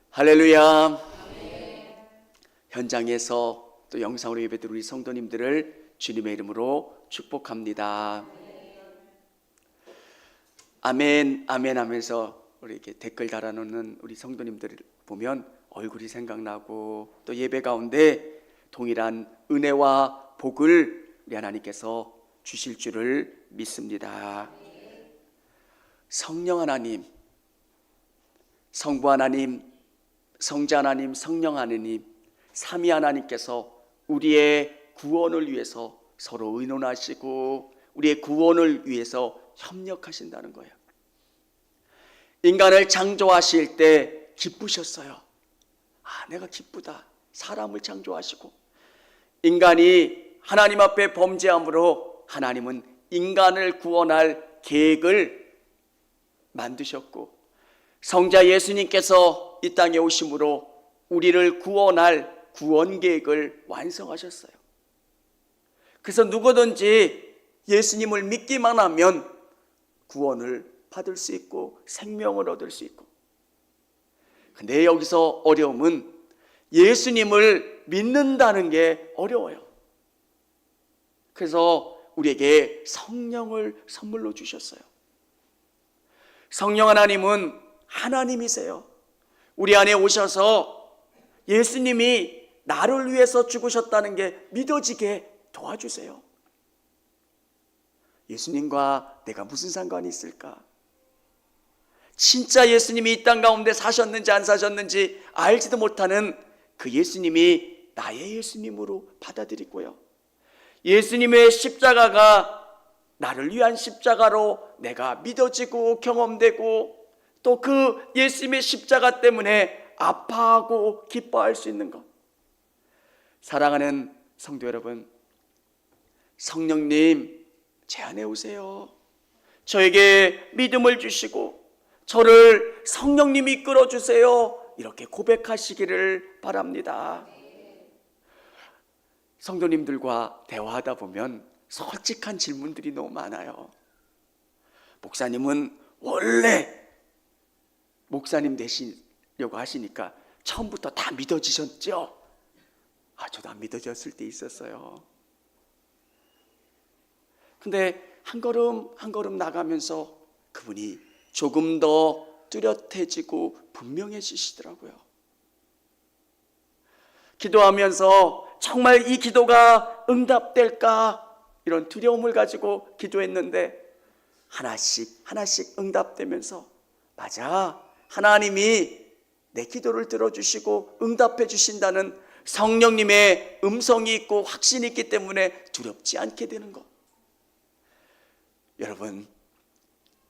할렐루야. 현장에서 또 영상으로 예배드린 우리 성도님들을 주님의 이름으로 축복합니다. 아멘 아멘 하면서 우리 이렇게 댓글 달아놓는 우리 성도님들을 보면 얼굴이 생각나고, 또 예배 가운데 동일한 은혜와 복을 우리 하나님께서 주실 줄을 믿습니다. 성령 하나님, 성부 하나님, 성자 하나님, 성령 하나님, 삼위 하나님께서 우리의 구원을 위해서 서로 의논하시고 우리의 구원을 위해서 협력하신다는 거예요. 인간을 창조하실 때 기쁘셨어요. 내가 기쁘다. 사람을 창조하시고, 인간이 하나님 앞에 범죄함으로 하나님은 인간을 구원할 계획을 만드셨고, 성자 예수님께서 이 땅에 오심으로 우리를 구원할 구원 계획을 완성하셨어요. 그래서 누구든지 예수님을 믿기만 하면 구원을 받을 수 있고 생명을 얻을 수 있고, 근데 여기서 어려움은 예수님을 믿는다는 게 어려워요. 그래서 우리에게 성령을 선물로 주셨어요. 성령 하나님은 하나님이세요. 우리 안에 오셔서 예수님이 나를 위해서 죽으셨다는 게 믿어지게 도와주세요. 예수님과 내가 무슨 상관이 있을까? 진짜 예수님이 이 땅 가운데 사셨는지 안 사셨는지 알지도 못하는 그 예수님이 나의 예수님으로 받아들이고요, 예수님의 십자가가 나를 위한 십자가로 내가 믿어지고 경험되고, 또 그 예수님의 십자가 때문에 아파하고 기뻐할 수 있는 것. 사랑하는 성도 여러분, 성령님 제 안에 오세요. 저에게 믿음을 주시고 저를 성령님이 이끌어 주세요. 이렇게 고백하시기를 바랍니다. 성도님들과 대화하다 보면 솔직한 질문들이 너무 많아요. 목사님은 원래 목사님 되시려고 하시니까 처음부터 다 믿어지셨죠? 저도 안 믿어졌을 때 있었어요. 근데 한 걸음 한 걸음 나가면서 그분이 조금 더 뚜렷해지고 분명해지시더라고요. 기도하면서 정말 이 기도가 응답될까, 이런 두려움을 가지고 기도했는데 하나씩 하나씩 응답되면서, 맞아, 하나님이 내 기도를 들어주시고 응답해 주신다는 성령님의 음성이 있고 확신이 있기 때문에 두렵지 않게 되는 것. 여러분,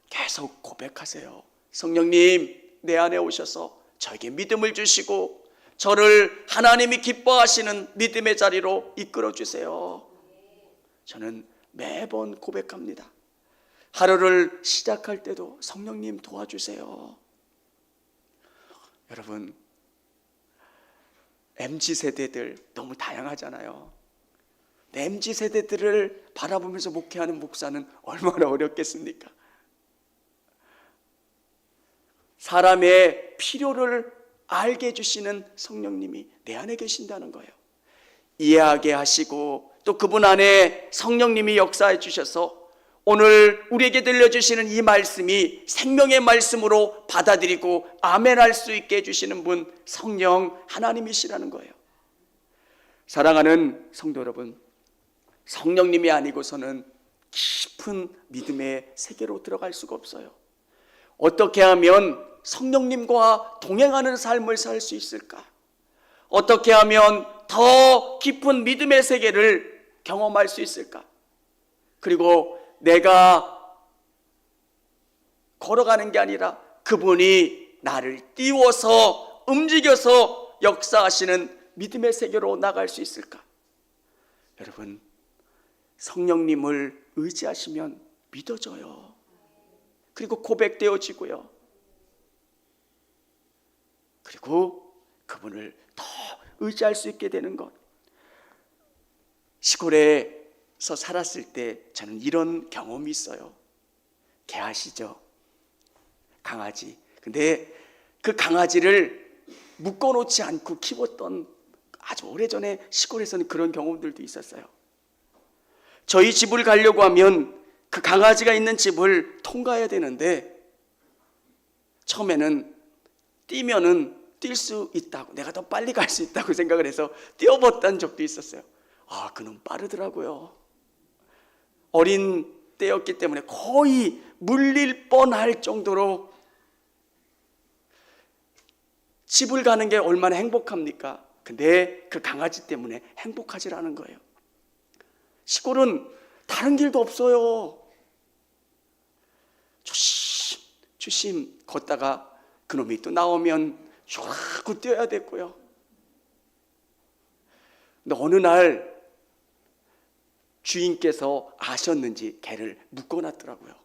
계속 고백하세요. 성령님 내 안에 오셔서 저에게 믿음을 주시고 저를 하나님이 기뻐하시는 믿음의 자리로 이끌어 주세요. 저는 매번 고백합니다. 하루를 시작할 때도 성령님 도와주세요. 여러분, MZ세대들 너무 다양하잖아요. MZ세대들을 바라보면서 목회하는 목사는 얼마나 어렵겠습니까? 사람의 필요를 알게 해주시는 성령님이 내 안에 계신다는 거예요. 이해하게 하시고 또 그분 안에 성령님이 역사해 주셔서 오늘 우리에게 들려주시는 이 말씀이 생명의 말씀으로 받아들이고 아멘할 수 있게 해주시는 분, 성령 하나님이시라는 거예요. 사랑하는 성도 여러분, 성령님이 아니고서는 깊은 믿음의 세계로 들어갈 수가 없어요. 어떻게 하면 성령님과 동행하는 삶을 살 수 있을까? 어떻게 하면 더 깊은 믿음의 세계를 경험할 수 있을까? 그리고 내가 걸어가는 게 아니라 그분이 나를 띄워서 움직여서 역사하시는 믿음의 세계로 나갈 수 있을까? 여러분, 성령님을 의지하시면 믿어져요. 그리고 고백되어지고요. 그리고 그분을 더 의지할 수 있게 되는 것. 시골에서 살았을 때 저는 이런 경험이 있어요. 개 아시죠? 강아지. 근데 그 그 강아지를 묶어놓지 않고 키웠던, 아주 오래전에 시골에서는 그런 경험들도 있었어요. 저희 집을 가려고 하면 그 강아지가 있는 집을 통과해야 되는데, 처음에는 뛰면은 뛸 수 있다고, 내가 더 빨리 갈 수 있다고 생각을 해서 뛰어봤던 적도 있었어요. 그놈 빠르더라고요. 어린 때였기 때문에 거의 물릴 뻔할 정도로. 집을 가는 게 얼마나 행복합니까? 근데 그 강아지 때문에 행복하지 않은 거예요. 시골은 다른 길도 없어요. 조심 걷다가 그놈이 또 나오면 쫙 뛰어야 됐고요. 근데 어느 날 주인께서 아셨는지 개를 묶어놨더라고요.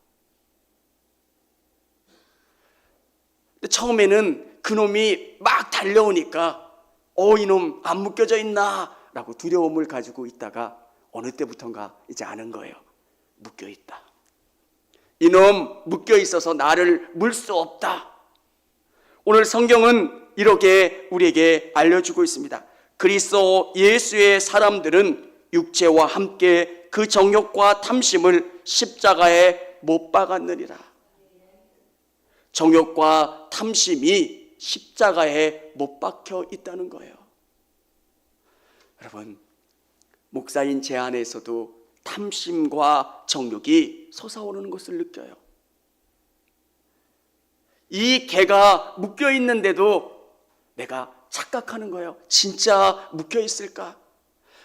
근데 처음에는 그놈이 막 달려오니까 이놈 안 묶여져 있나 라고 두려움을 가지고 있다가 어느 때부턴가 이제 아는 거예요. 묶여 있다. 이놈 묶여 있어서 나를 물 수 없다. 오늘 성경은 이렇게 우리에게 알려주고 있습니다. 그리스도 예수의 사람들은 육체와 함께 그 정욕과 탐심을 십자가에 못 박았느니라. 정욕과 탐심이 십자가에 못 박혀 있다는 거예요. 여러분, 목사인 제 안에서도 탐심과 정욕이 솟아오르는 것을 느껴요. 이 개가 묶여 있는데도 내가 착각하는 거예요. 진짜 묶여 있을까?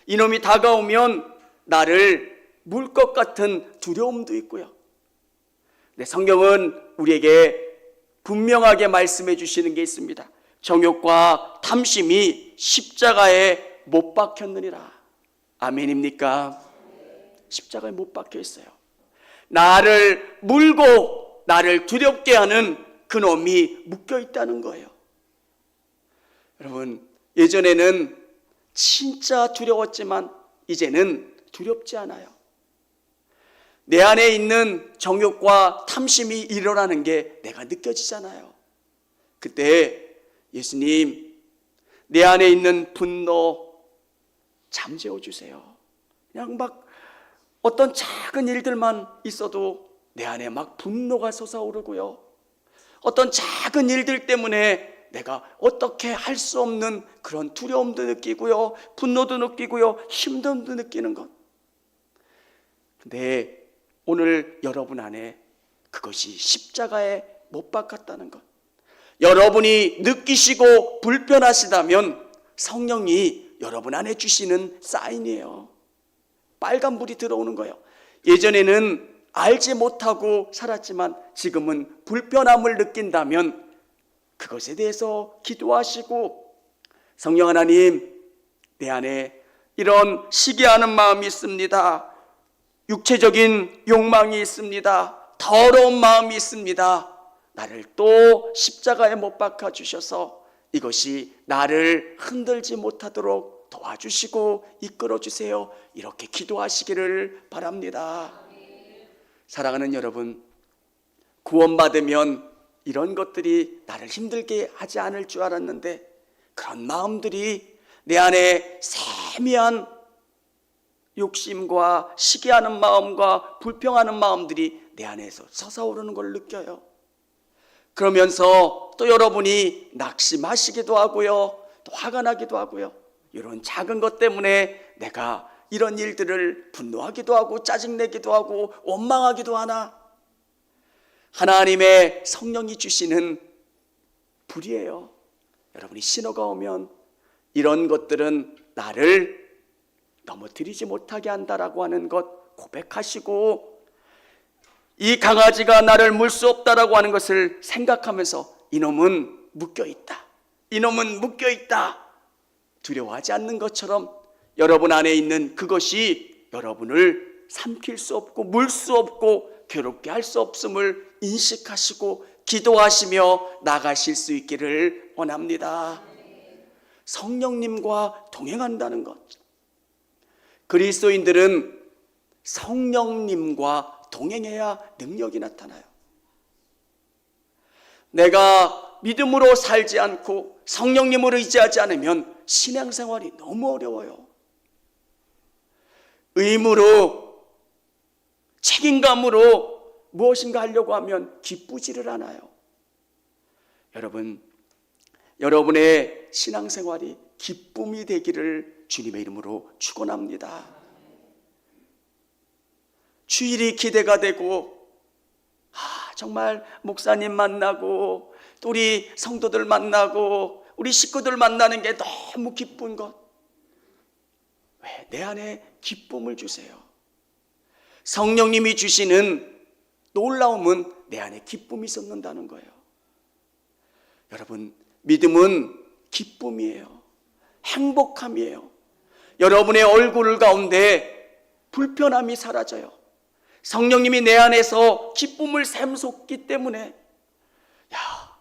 이놈이 다가오면 나를 물 것 같은 두려움도 있고요. 네, 성경은 우리에게 분명하게 말씀해 주시는 게 있습니다. 정욕과 탐심이 십자가에 못 박혔느니라. 아멘입니까? 십자가에 못 박혀 있어요. 나를 물고 나를 두렵게 하는 그놈이 묶여 있다는 거예요. 여러분, 예전에는 진짜 두려웠지만 이제는 두렵지 않아요. 내 안에 있는 정욕과 탐심이 일어나는 게 내가 느껴지잖아요. 그때 예수님, 내 안에 있는 분노 잠재워 주세요. 그냥 막 어떤 작은 일들만 있어도 내 안에 막 분노가 솟아오르고요. 어떤 작은 일들 때문에 내가 어떻게 할 수 없는 그런 두려움도 느끼고요, 분노도 느끼고요, 힘듦도 느끼는 것. 근데 오늘 여러분 안에 그것이 십자가에 못 박혔다는 것, 여러분이 느끼시고 불편하시다면 성령이 여러분 안에 주시는 사인이에요. 빨간불이 들어오는 거예요. 예전에는 알지 못하고 살았지만 지금은 불편함을 느낀다면 그것에 대해서 기도하시고, 성령 하나님, 내 안에 이런 시기하는 마음이 있습니다. 육체적인 욕망이 있습니다. 더러운 마음이 있습니다. 나를 또 십자가에 못 박아 주셔서 이것이 나를 흔들지 못하도록 도와주시고 이끌어 주세요. 이렇게 기도하시기를 바랍니다. 사랑하는 여러분, 구원받으면 이런 것들이 나를 힘들게 하지 않을 줄 알았는데 그런 마음들이 내 안에 세미한 욕심과 시기하는 마음과 불평하는 마음들이 내 안에서 솟아오르는 걸 느껴요. 그러면서 또 여러분이 낙심하시기도 하고요, 또 화가 나기도 하고요. 이런 작은 것 때문에 내가 이런 일들을 분노하기도 하고 짜증내기도 하고 원망하기도 하나? 하나님의 성령이 주시는 불이에요. 여러분이 신호가 오면 이런 것들은 나를 넘어뜨리지 못하게 한다라고 하는 것 고백하시고, 이 강아지가 나를 물 수 없다라고 하는 것을 생각하면서 이놈은 묶여있다, 이놈은 묶여있다, 두려워하지 않는 것처럼 여러분 안에 있는 그것이 여러분을 삼킬 수 없고 물 수 없고 괴롭게 할 수 없음을 인식하시고 기도하시며 나가실 수 있기를 원합니다. 성령님과 동행한다는 것. 그리스도인들은 성령님과 동행해야 능력이 나타나요. 내가 믿음으로 살지 않고 성령님을 의지하지 않으면 신앙생활이 너무 어려워요. 의무로, 책임감으로 무엇인가 하려고 하면 기쁘지를 않아요. 여러분, 여러분의 신앙생활이 기쁨이 되기를 주님의 이름으로 축원합니다. 주일이 기대가 되고, 정말 목사님 만나고 또 우리 성도들 만나고 우리 식구들 만나는 게 너무 기쁜 것. 왜? 내 안에 기쁨을 주세요. 성령님이 주시는 놀라움은 내 안에 기쁨이 솟는다는 거예요. 여러분, 믿음은 기쁨이에요. 행복함이에요. 여러분의 얼굴 가운데 불편함이 사라져요. 성령님이 내 안에서 기쁨을 샘솟기 때문에, 야,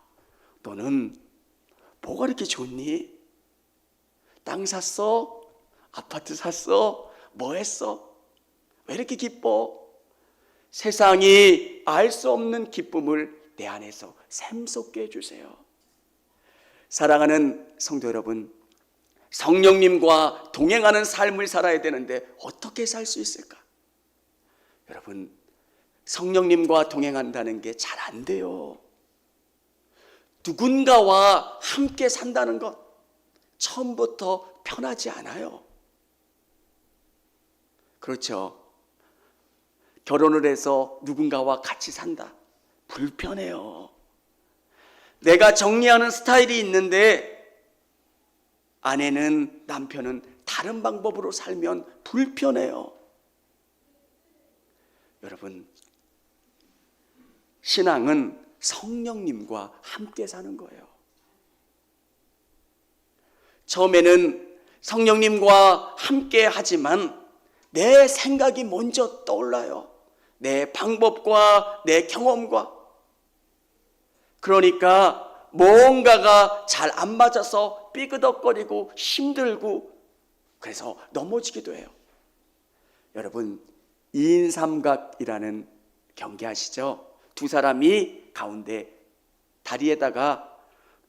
너는 뭐가 이렇게 좋니? 땅 샀어? 아파트 샀어? 뭐 했어? 왜 이렇게 기뻐? 세상이 알 수 없는 기쁨을 내 안에서 샘솟게 해주세요. 사랑하는 성도 여러분, 성령님과 동행하는 삶을 살아야 되는데 어떻게 살 수 있을까? 여러분, 성령님과 동행한다는 게 잘 안 돼요. 누군가와 함께 산다는 것 처음부터 편하지 않아요. 그렇죠. 결혼을 해서 누군가와 같이 산다. 불편해요. 내가 정리하는 스타일이 있는데 아내는, 남편은 다른 방법으로 살면 불편해요. 여러분, 신앙은 성령님과 함께 사는 거예요. 처음에는 성령님과 함께 하지만 내 생각이 먼저 떠올라요. 내 방법과 내 경험과. 그러니까 뭔가가 잘 안 맞아서 삐그덕거리고 힘들고 그래서 넘어지기도 해요. 여러분, 2인 삼각이라는 경기 아시죠? 두 사람이 가운데 다리에다가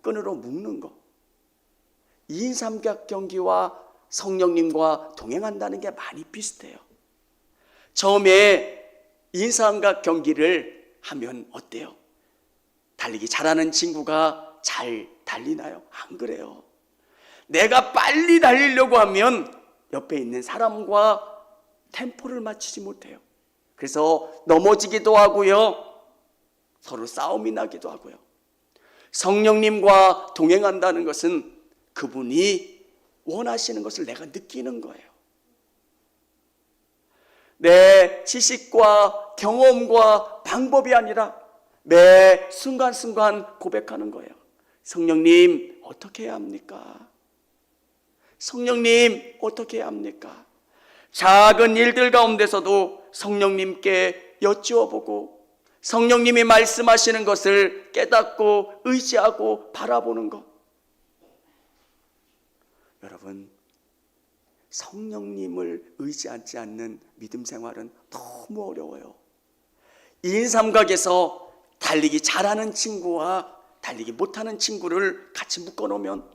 끈으로 묶는 거. 2인 삼각 경기와 성령님과 동행한다는 게 많이 비슷해요. 처음에 2인 삼각 경기를 하면 어때요? 달리기 잘하는 친구가 잘 달리나요? 안 그래요. 내가 빨리 달리려고 하면 옆에 있는 사람과 템포를 맞추지 못해요. 그래서 넘어지기도 하고요. 서로 싸움이 나기도 하고요. 성령님과 동행한다는 것은 그분이 원하시는 것을 내가 느끼는 거예요. 내 지식과 경험과 방법이 아니라 매 순간순간 고백하는 거예요. 성령님, 어떻게 해야 합니까? 성령님, 어떻게 해야 합니까? 작은 일들 가운데서도 성령님께 여쭈어보고 성령님이 말씀하시는 것을 깨닫고 의지하고 바라보는 것. 여러분, 성령님을 의지하지 않는 믿음 생활은 너무 어려워요. 2인 삼각에서 달리기 잘하는 친구와 달리기 못하는 친구를 같이 묶어놓으면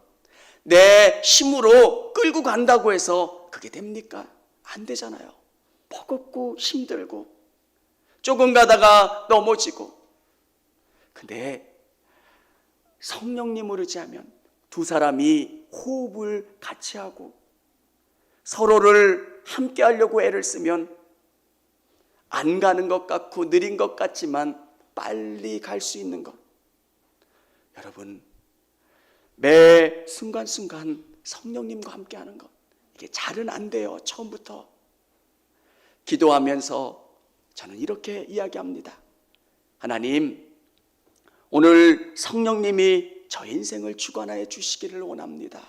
내 힘으로 끌고 간다고 해서 그게 됩니까? 안 되잖아요. 버겁고 힘들고 조금 가다가 넘어지고. 근데 성령님을 의지하면 두 사람이 호흡을 같이 하고 서로를 함께 하려고 애를 쓰면 안 가는 것 같고 느린 것 같지만 빨리 갈 수 있는 것. 여러분, 매 순간순간 성령님과 함께 하는 것. 이게 잘은 안 돼요. 처음부터. 기도하면서 저는 이렇게 이야기합니다. 하나님, 오늘 성령님이 저 인생을 주관하여 주시기를 원합니다.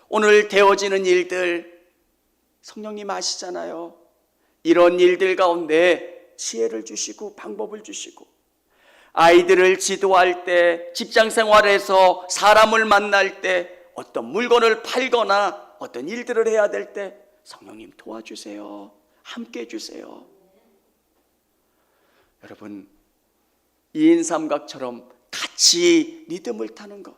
오늘 되어지는 일들 성령님 아시잖아요. 이런 일들 가운데 지혜를 주시고 방법을 주시고 아이들을 지도할 때, 직장 생활에서 사람을 만날 때, 어떤 물건을 팔거나 어떤 일들을 해야 될 때 성령님 도와주세요. 함께 해주세요. 여러분, 2인 삼각처럼 같이 리듬을 타는 것,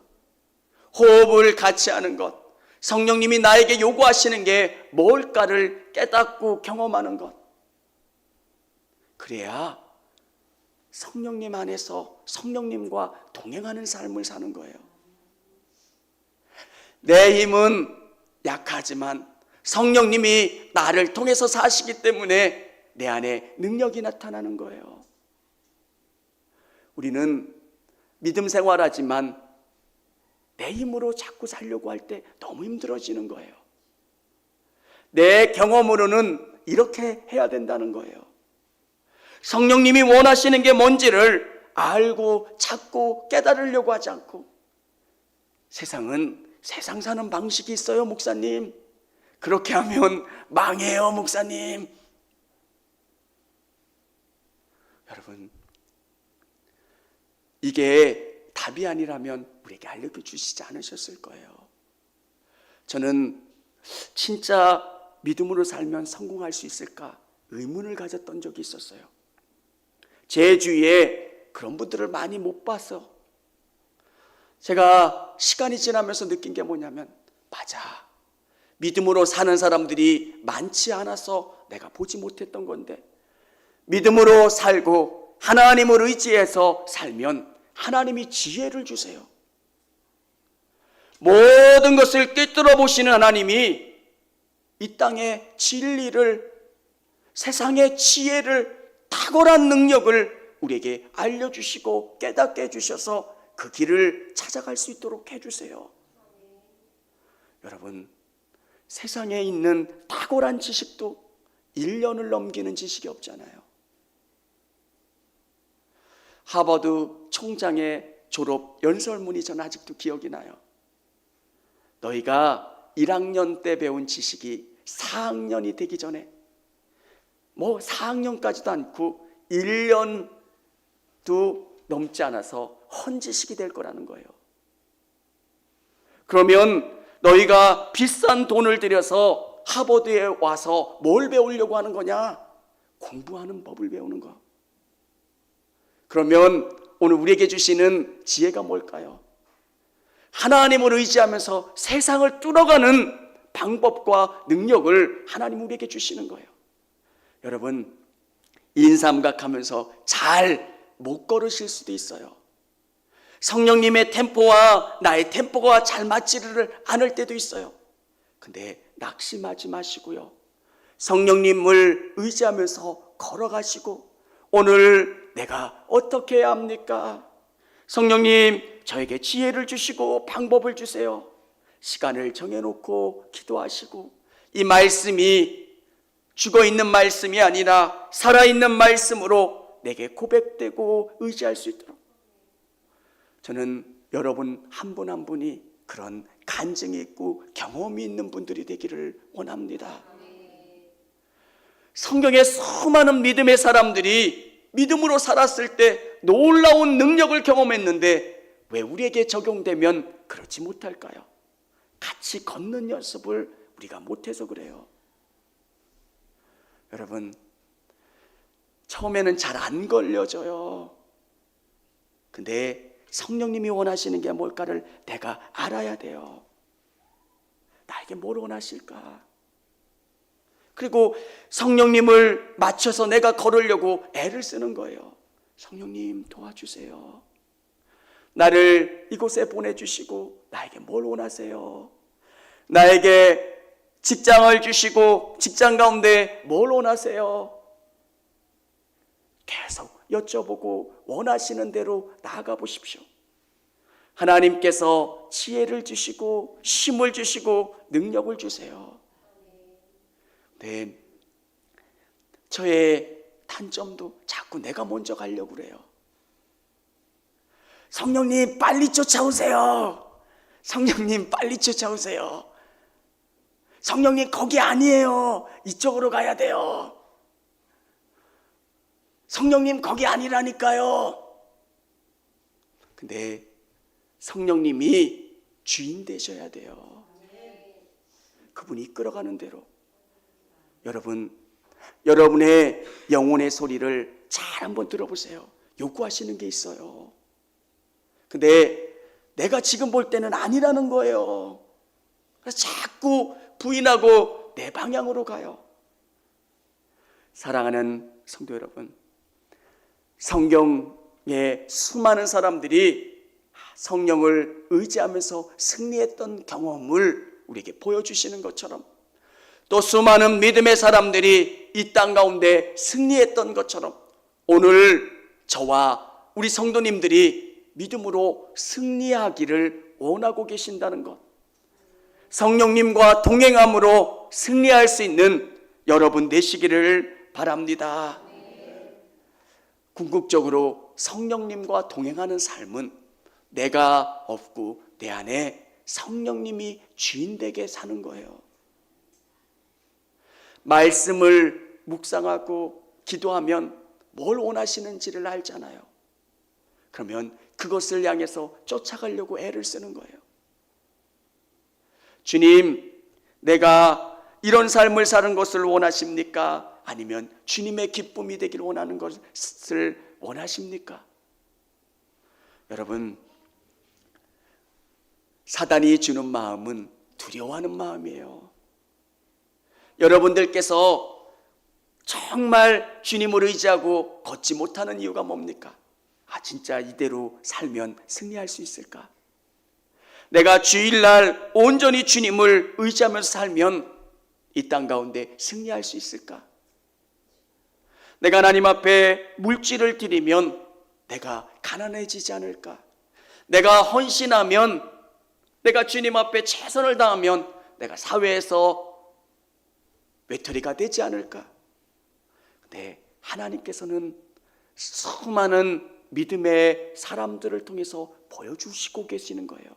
호흡을 같이 하는 것, 성령님이 나에게 요구하시는 게 뭘까를 깨닫고 경험하는 것. 그래야 성령님 안에서 성령님과 동행하는 삶을 사는 거예요. 내 힘은 약하지만 성령님이 나를 통해서 사시기 때문에 내 안에 능력이 나타나는 거예요. 우리는 믿음 생활하지만 내 힘으로 자꾸 살려고 할 때 너무 힘들어지는 거예요. 내 경험으로는 이렇게 해야 된다는 거예요. 성령님이 원하시는 게 뭔지를 알고 찾고 깨달으려고 하지 않고, 세상은 세상 사는 방식이 있어요, 목사님. 그렇게 하면 망해요, 목사님. 여러분, 이게 답이 아니라면 우리에게 알려주시지 않으셨을 거예요. 저는 진짜 믿음으로 살면 성공할 수 있을까 의문을 가졌던 적이 있었어요. 제 주위에 그런 분들을 많이 못 봐서 제가 시간이 지나면서 느낀 게 뭐냐면, 맞아, 믿음으로 사는 사람들이 많지 않아서 내가 보지 못했던 건데, 믿음으로 살고 하나님을 의지해서 살면 하나님이 지혜를 주세요. 모든 것을 꿰뚫어 보시는 하나님이 이 땅의 진리를, 세상의 지혜를, 탁월한 능력을 우리에게 알려주시고 깨닫게 해주셔서 그 길을 찾아갈 수 있도록 해주세요. 여러분, 세상에 있는 탁월한 지식도 1년을 넘기는 지식이 없잖아요. 하버드 총장의 졸업 연설문이 전 아직도 기억이 나요. 너희가 1학년 때 배운 지식이 4학년이 되기 전에, 4학년까지도 않고 1년도 넘지 않아서 헌지식이 될 거라는 거예요. 그러면 너희가 비싼 돈을 들여서 하버드에 와서 뭘 배우려고 하는 거냐? 공부하는 법을 배우는 거. 그러면 오늘 우리에게 주시는 지혜가 뭘까요? 하나님을 의지하면서 세상을 뚫어가는 방법과 능력을 하나님 우리에게 주시는 거예요. 여러분, 인삼각하면서 잘 못 걸으실 수도 있어요. 성령님의 템포와 나의 템포가 잘 맞지를 않을 때도 있어요. 근데 낙심하지 마시고요, 성령님을 의지하면서 걸어가시고, 오늘 내가 어떻게 해야 합니까? 성령님, 저에게 지혜를 주시고 방법을 주세요. 시간을 정해놓고 기도하시고, 이 말씀이 죽어있는 말씀이 아니라 살아있는 말씀으로 내게 고백되고 의지할 수 있도록, 저는 여러분 한 분 한 분이 그런 간증이 있고 경험이 있는 분들이 되기를 원합니다. 성경의 수많은 믿음의 사람들이 믿음으로 살았을 때 놀라운 능력을 경험했는데 왜 우리에게 적용되면 그렇지 못할까요? 같이 걷는 연습을 우리가 못해서 그래요. 여러분, 처음에는 잘 안 걸려져요. 근데 성령님이 원하시는 게 뭘까를 내가 알아야 돼요. 나에게 뭘 원하실까? 그리고 성령님을 맞춰서 내가 걸으려고 애를 쓰는 거예요. 성령님 도와주세요. 나를 이곳에 보내주시고 나에게 뭘 원하세요? 나에게 직장을 주시고 직장 가운데 뭘 원하세요? 계속 여쭤보고 원하시는 대로 나아가 보십시오. 하나님께서 지혜를 주시고 힘을 주시고 능력을 주세요. 네, 저의 단점도 자꾸 내가 먼저 가려고 그래요. 성령님 빨리 쫓아오세요. 성령님 빨리 쫓아오세요. 성령님 거기 아니에요. 이쪽으로 가야 돼요. 성령님 거기 아니라니까요. 근데 성령님이 주인 되셔야 돼요. 그분이 이끌어가는 대로. 여러분, 여러분의 영혼의 소리를 잘 한번 들어보세요. 요구하시는 게 있어요. 근데 내가 지금 볼 때는 아니라는 거예요. 그래서 자꾸 부인하고 내 방향으로 가요. 사랑하는 성도 여러분, 성경에 수많은 사람들이 성령을 의지하면서 승리했던 경험을 우리에게 보여주시는 것처럼, 또 수많은 믿음의 사람들이 이 땅 가운데 승리했던 것처럼 오늘 저와 우리 성도님들이 믿음으로 승리하기를 원하고 계신다는 것, 성령님과 동행함으로 승리할 수 있는 여러분 되시기를 바랍니다. 궁극적으로 성령님과 동행하는 삶은 내가 없고 내 안에 성령님이 주인되게 사는 거예요. 말씀을 묵상하고 기도하면 뭘 원하시는지를 알잖아요. 그러면 그것을 향해서 쫓아가려고 애를 쓰는 거예요. 주님, 내가 이런 삶을 사는 것을 원하십니까? 아니면 주님의 기쁨이 되길 원하는 것을 원하십니까? 여러분, 사단이 주는 마음은 두려워하는 마음이에요. 여러분들께서 정말 주님을 의지하고 걷지 못하는 이유가 뭡니까? 진짜 이대로 살면 승리할 수 있을까? 내가 주일날 온전히 주님을 의지하면서 살면 이 땅 가운데 승리할 수 있을까? 내가 하나님 앞에 물질을 드리면 내가 가난해지지 않을까? 내가 헌신하면, 내가 주님 앞에 최선을 다하면 내가 사회에서 외톨이가 되지 않을까? 근데 하나님께서는 수많은 믿음의 사람들을 통해서 보여주시고 계시는 거예요.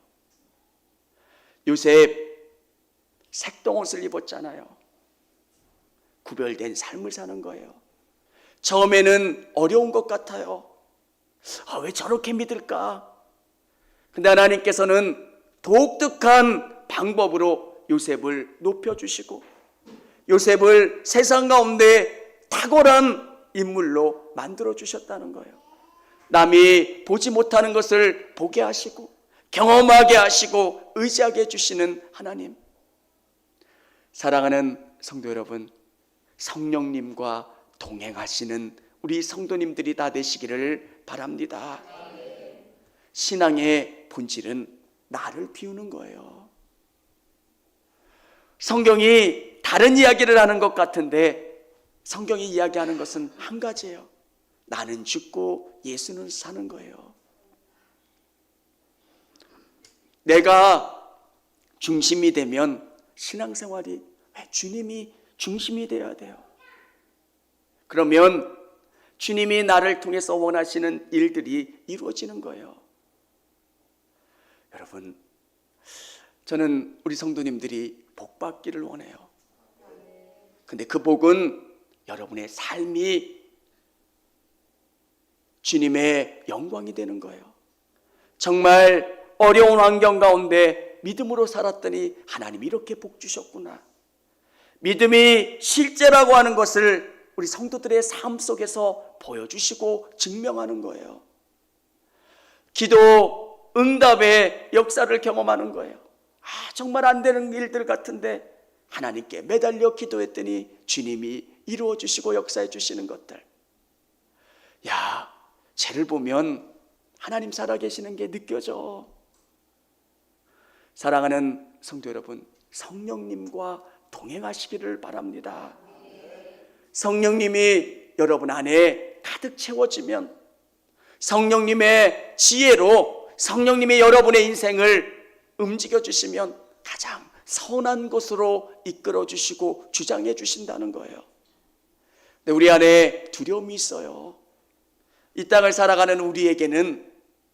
요셉 색동옷을 입었잖아요. 구별된 삶을 사는 거예요. 처음에는 어려운 것 같아요. 왜 저렇게 믿을까? 근데 하나님께서는 독특한 방법으로 요셉을 높여주시고 요셉을 세상 가운데 탁월한 인물로 만들어주셨다는 거예요. 남이 보지 못하는 것을 보게 하시고 경험하게 하시고 의지하게 해주시는 하나님. 사랑하는 성도 여러분, 성령님과 동행하시는 우리 성도님들이 다 되시기를 바랍니다. 신앙의 본질은 나를 비우는 거예요. 성경이 다른 이야기를 하는 것 같은데 성경이 이야기하는 것은 한 가지예요. 나는 죽고 예수는 사는 거예요. 내가 중심이 되면 신앙생활이 주님이 중심이 되어야 돼요. 그러면 주님이 나를 통해서 원하시는 일들이 이루어지는 거예요. 여러분, 저는 우리 성도님들이 복 받기를 원해요. 근데 그 복은 여러분의 삶이 주님의 영광이 되는 거예요. 정말 어려운 환경 가운데 믿음으로 살았더니 하나님이 이렇게 복 주셨구나. 믿음이 실제라고 하는 것을 우리 성도들의 삶 속에서 보여주시고 증명하는 거예요. 기도 응답의 역사를 경험하는 거예요. 정말 안 되는 일들 같은데 하나님께 매달려 기도했더니 주님이 이루어 주시고 역사해 주시는 것들. 쟤를 보면 하나님 살아계시는 게 느껴져. 사랑하는 성도 여러분, 성령님과 동행하시기를 바랍니다. 성령님이 여러분 안에 가득 채워지면 성령님의 지혜로 성령님이 여러분의 인생을 움직여 주시면 가장 선한 곳으로 이끌어 주시고 주장해 주신다는 거예요. 근데 우리 안에 두려움이 있어요. 이 땅을 살아가는 우리에게는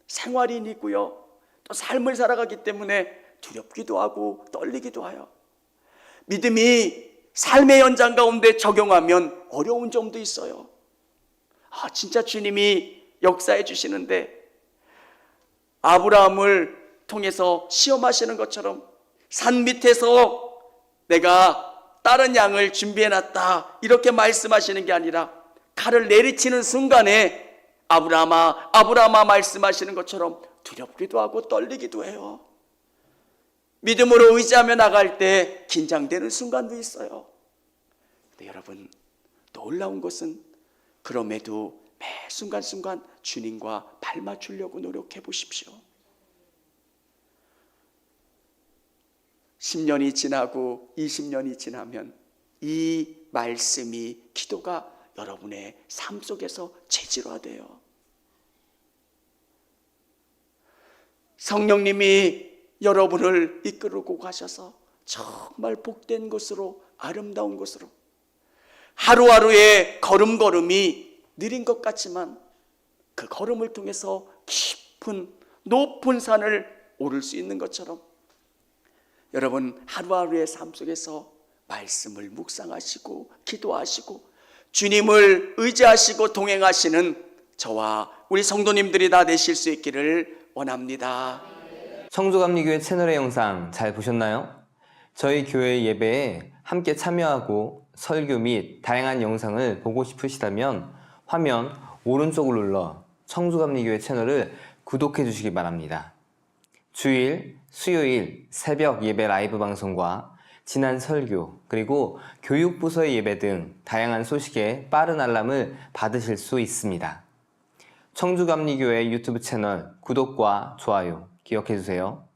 생활인이고요, 또 삶을 살아가기 때문에 두렵기도 하고 떨리기도 해요. 믿음이 삶의 현장 가운데 적용하면 어려운 점도 있어요. 진짜 주님이 역사해 주시는데 아브라함을 통해서 시험하시는 것처럼 산 밑에서 내가 다른 양을 준비해놨다 이렇게 말씀하시는 게 아니라 칼을 내리치는 순간에 아브라함아 아브라함아 말씀하시는 것처럼 두렵기도 하고 떨리기도 해요. 믿음으로 의지하며 나갈 때 긴장되는 순간도 있어요. 근데 여러분, 놀라운 것은 그럼에도 매 순간순간 주님과 발 맞추려고 노력해 보십시오. 10년이 지나고 20년이 지나면 이 말씀이, 기도가 여러분의 삶 속에서 체질화돼요. 성령님이 여러분을 이끌고 가셔서 정말 복된 곳으로, 아름다운 곳으로, 하루하루의 걸음걸음이 느린 것 같지만 그 걸음을 통해서 깊은 높은 산을 오를 수 있는 것처럼 여러분 하루하루의 삶 속에서 말씀을 묵상하시고 기도하시고 주님을 의지하시고 동행하시는 저와 우리 성도님들이 다 되실 수 있기를 원합니다. 청주감리교회 채널의 영상 잘 보셨나요? 저희 교회 예배에 함께 참여하고 설교 및 다양한 영상을 보고 싶으시다면 화면 오른쪽을 눌러 청주감리교회 채널을 구독해 주시기 바랍니다. 주일, 수요일 새벽 예배 라이브 방송과 지난 설교, 그리고 교육부서의 예배 등 다양한 소식에 빠른 알람을 받으실 수 있습니다. 청주감리교회 유튜브 채널 구독과 좋아요 기억해 주세요.